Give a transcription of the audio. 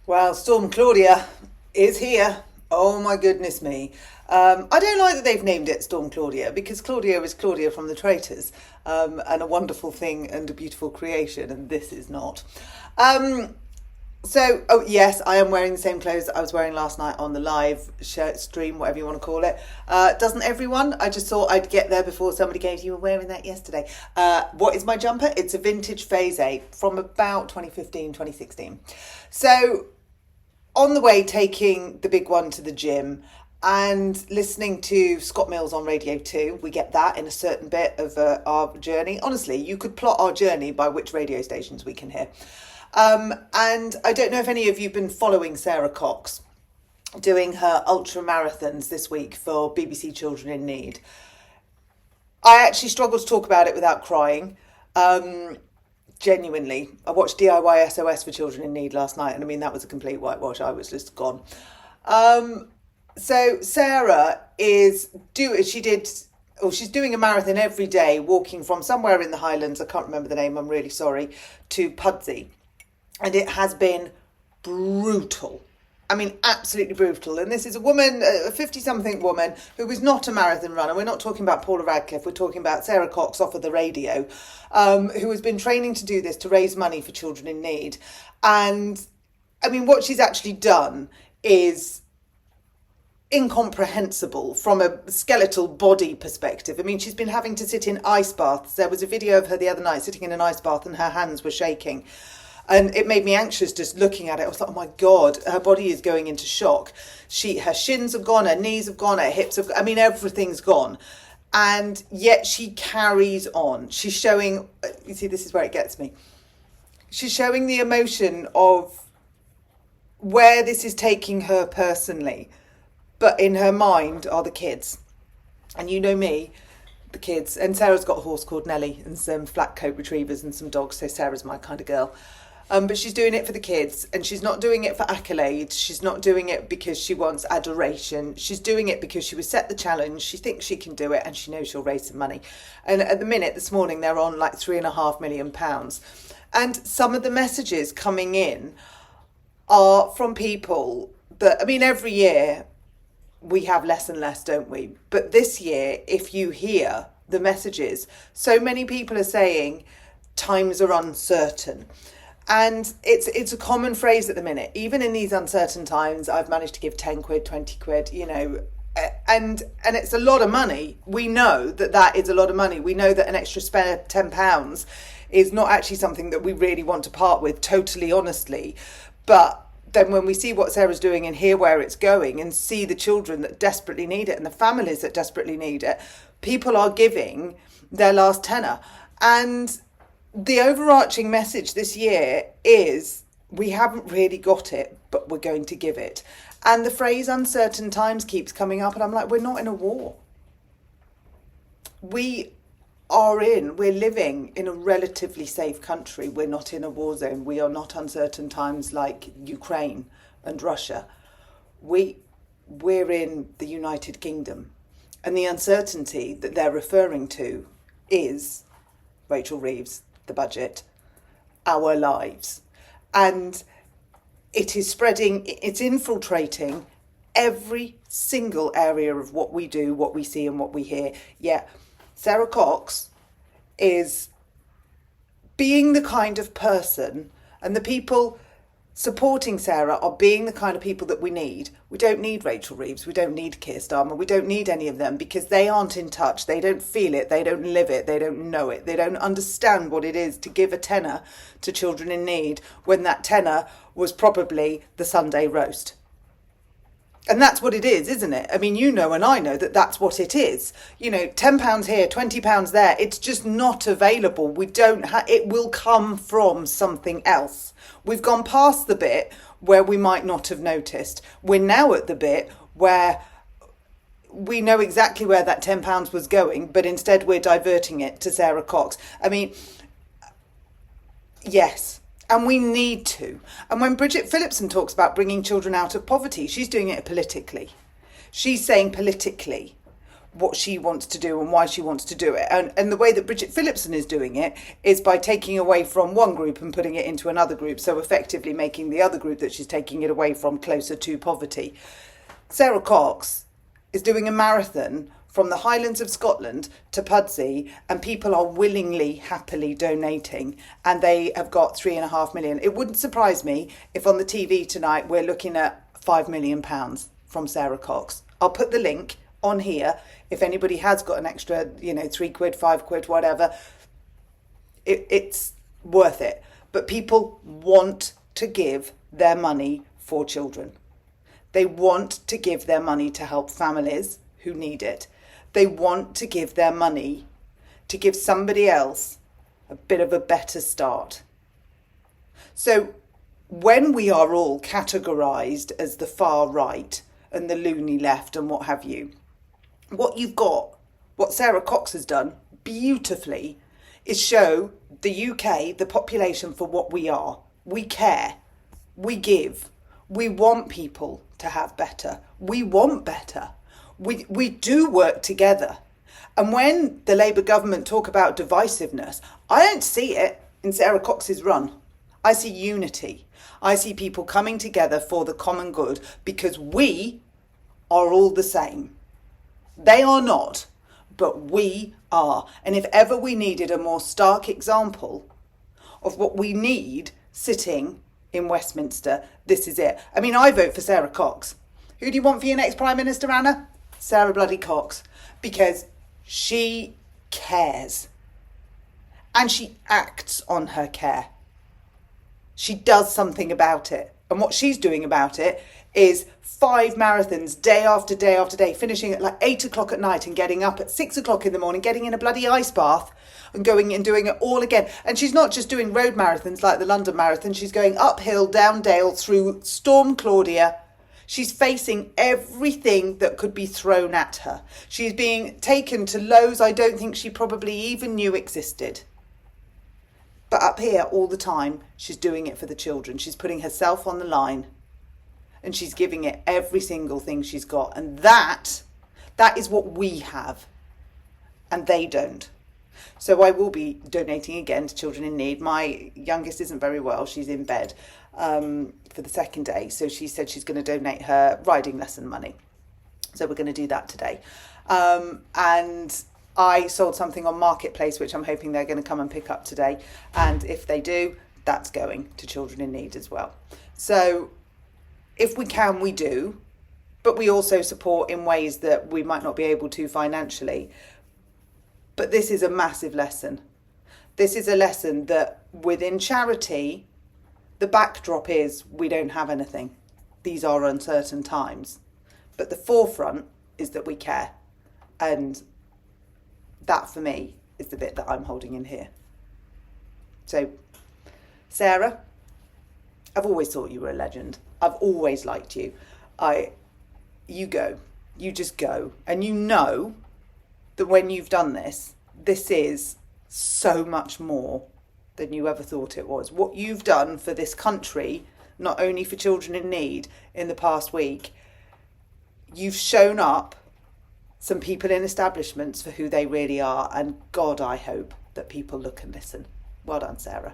Well, Storm Claudia is here. Oh my goodness me. I don't like that they've named it Storm Claudia because Claudia is Claudia from the Traitors, and a wonderful thing and a beautiful creation, and this is not. Oh yes, I am wearing the same clothes I was wearing last night on the live shirt stream, whatever you want to call it. Doesn't everyone? I just thought I'd get there before somebody goes, you were wearing that yesterday. What is my jumper? It's a vintage Phase 8 from about 2015, 2016. So on the way taking the big one to the gym and listening to Scott Mills on Radio 2, we get that in a certain bit of our journey. Honestly, you could plot our journey by which radio stations we can hear. And I don't know if any of you have been following Sara Cox doing her ultra marathons this week for BBC Children in Need. I actually struggle to talk about it without crying. Genuinely. I watched DIY SOS for Children in Need last night, and I mean, that was a complete whitewash. I was just gone. So Sara she's doing a marathon every day, walking from somewhere in the Highlands, I can't remember the name, I'm really sorry, to Pudsey. And it has been brutal. I mean, absolutely brutal. And this is a woman, a 50-something woman, who is not a marathon runner. We're not talking about Paula Radcliffe. We're talking about Sara Cox off of the radio, who has been training to do this, to raise money for children in need. And, I mean, what she's actually done is incomprehensible from a skeletal body perspective. I mean, she's been having to sit in ice baths. There was a video of her the other night sitting in an ice bath and her hands were shaking. And it made me anxious just looking at it. I was like, oh my God, her body is going into shock. Her shins have gone, her knees have gone, her hips have gone. I mean, everything's gone. And yet she carries on. She's showing, you see, this is where it gets me. She's showing the emotion of where this is taking her personally. But in her mind are the kids. And you know me, the kids. And Sarah's got a horse called Nellie and some flat coat retrievers and some dogs. So Sarah's my kind of girl. But she's doing it for the kids, and she's not doing it for accolades. She's not doing it because she wants adoration. She's doing it because she was set the challenge. She thinks she can do it, and she knows she'll raise some money. And at the minute, this morning, they're on like £3.5 million. And some of the messages coming in are from people that, I mean, every year we have less and less, don't we? But this year, if you hear the messages, so many people are saying times are uncertain. And it's a common phrase at the minute. Even in these uncertain times, I've managed to give 10 quid, 20 quid, you know, and it's a lot of money. We know that is a lot of money. We know that an extra spare £10 is not actually something that we really want to part with, totally honestly. But then when we see what Sarah's doing and hear where it's going and see the children that desperately need it and the families that desperately need it, people are giving their last tenner. And the overarching message this year is we haven't really got it, but we're going to give it. And the phrase uncertain times keeps coming up, and I'm like, we're not in a war. We're living in a relatively safe country. We're not in a war zone. We are not uncertain times like Ukraine and Russia. We're in the United Kingdom. And the uncertainty that they're referring to is Rachel Reeves, the budget, our lives. And it is spreading, it's infiltrating every single area of what we do, what we see and what we hear. Yeah, Sara Cox is being the kind of person, and the people supporting Sara are being the kind of people that we need. We don't need Rachel Reeves. We don't need Keir Starmer. We don't need any of them because they aren't in touch. They don't feel it. They don't live it. They don't know it. They don't understand what it is to give a tenner to children in need when that tenner was probably the Sunday roast. And that's what it is, isn't it? I mean, you know and I know that that's what it is. You know, £10 here, £20 there. It's just not available. We don't it will come from something else. We've gone past the bit where we might not have noticed. We're now at the bit where we know exactly where that £10 was going, but instead we're diverting it to Sara Cox. I mean, yes. And we need to. And when Bridget Phillipson talks about bringing children out of poverty, she's doing it politically. She's saying politically, what she wants to do and why she wants to do it. And the way that Bridget Phillipson is doing it is by taking away from one group and putting it into another group, so effectively making the other group that she's taking it away from closer to poverty. Sarah Cox is doing a marathon from the Highlands of Scotland to Pudsey, and people are willingly, happily donating, and they have got 3.5 million. It wouldn't surprise me if on the TV tonight we're looking at £5 million from Sarah Cox. I'll put the link on here if anybody has got an extra, £3, £5, whatever. It's worth it. But people want to give their money for children. They want to give their money to help families who need it. They want to give their money to give somebody else a bit of a better start. So when we are all categorised as the far right and the loony left and what have you, what you've got, what Sarah Cox has done beautifully, is show the UK, the population, for what we are. We care. We give. We want people to have better. We want better. We do work together. And when the Labour government talk about divisiveness, I don't see it in Sarah Cox's run. I see unity. I see people coming together for the common good because we are all the same. They are not, but we are. And if ever we needed a more stark example of what we need sitting in Westminster, this is it. I mean, I vote for Sarah Cox. Who do you want for your next Prime Minister, Anna? Sarah bloody Cox. Because she cares. And she acts on her care. She does something about it. And what she's doing about it is 5 marathons day after day after day, finishing at like 8 o'clock at night and getting up at 6 o'clock in the morning, getting in a bloody ice bath and going and doing it all again. And she's not just doing road marathons like the London Marathon. She's going uphill, down dale, through Storm Claudia. She's facing everything that could be thrown at her. She's being taken to lows I don't think she probably even knew existed. But up here all the time, she's doing it for the children. She's putting herself on the line and she's giving it every single thing she's got. And that is what we have. And they don't. So I will be donating again to children in need. My youngest isn't very well. She's in bed for the second day. So she said she's going to donate her riding lesson money. So we're going to do that today. And I sold something on Marketplace, which I'm hoping they're going to come and pick up today. And if they do, that's going to children in need as well. So if we can, we do. But we also support in ways that we might not be able to financially. But this is a massive lesson. This is a lesson that within charity, the backdrop is we don't have anything. These are uncertain times. But the forefront is that we care. And that for me is the bit that I'm holding in here. So, Sarah, I've always thought you were a legend. I've always liked you. You go. You just go. And you know that when you've done this, this is so much more than you ever thought it was. What you've done for this country, not only for children in need in the past week, you've shown up some people in establishments for who they really are. And God, I hope that people look and listen. Well done, Sarah.